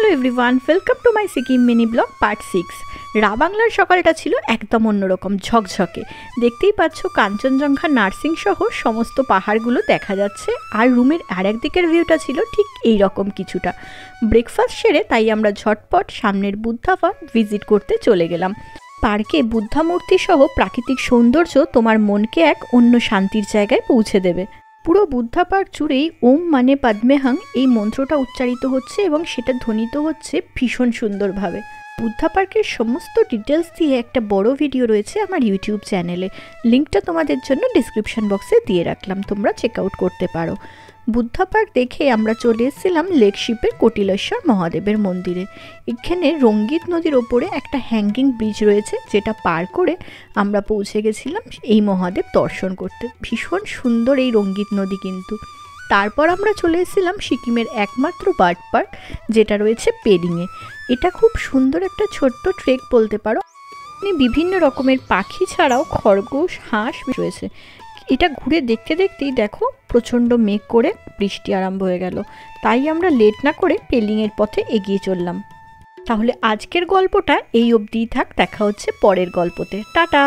Hello everyone, welcome to my Sikkim mini blog part 6। রাবাংলার সকালটা ছিল একদম অন্যরকম, ঝকঝকে। দেখতেই পাচ্ছ কাঞ্চনজঙ্ঘা নার্সিং সহ সমস্ত পাহাড়গুলো দেখা যাচ্ছে, আর রুমের আরেক দিকের ভিউটা ছিল ঠিক এই রকম কিছুটা। ব্রেকফাস্ট সেরে তাই আমরা ঝটপট সামনের বুদ্ধা পার্ক ভিজিট করতে চলে গেলাম। পার্কে বুদ্ধা মূর্তি সহ প্রাকৃতিক সৌন্দর্য তোমার মনকে এক অন্য শান্তির জায়গায় পৌঁছে দেবে। পুরো বুদ্ধা পার্ক জুড়েই ওম মানে পদ্মেহং এই মন্ত্রটা উচ্চারিত হচ্ছে এবং সেটা ধ্বনিত হচ্ছে ভীষণ সুন্দরভাবে। বুদ্ধা পার্কের সমস্ত ডিটেলস দিয়ে একটা বড় ভিডিও রয়েছে আমার ইউটিউব চ্যানেলে, লিঙ্কটা তোমাদের জন্য ডিসক্রিপশন বক্সে দিয়ে রাখলাম, তোমরা চেক আউট করতে পারো। বুদ্ধা পার্ক দেখে আমরা চলে এসেছিলাম লেকশিপের কটিলেশ্বর মহাদেবের মন্দিরে। এখানে রঙ্গিত নদীর ওপরে একটা হ্যাঙ্গিং ব্রিজ রয়েছে, যেটা পার করে আমরা পৌঁছে গেছিলাম এই মহাদেব দর্শন করতে। ভীষণ সুন্দর এই রঙ্গিত নদী কিন্তু। তারপর আমরা চলে এসেছিলাম সিকিমের একমাত্র বার্ড পার্ক, যেটা রয়েছে পেলিংয়ে। এটা খুব সুন্দর একটা ছোট্ট ট্রেক বলতে পারো। বিভিন্ন রকমের পাখি ছাড়াও খরগোশ, হাঁস রয়েছে। এটা ঘুরে দেখতে দেখতেই দেখো প্রচণ্ড মেঘ করে বৃষ্টি আরম্ভ হয়ে গেল, তাই আমরা লেট না করে পেলিংয়ের পথে এগিয়ে চললাম। তাহলে আজকের গল্পটা এই অবধিই থাক, দেখা হচ্ছে পরের গল্পতে। টাটা।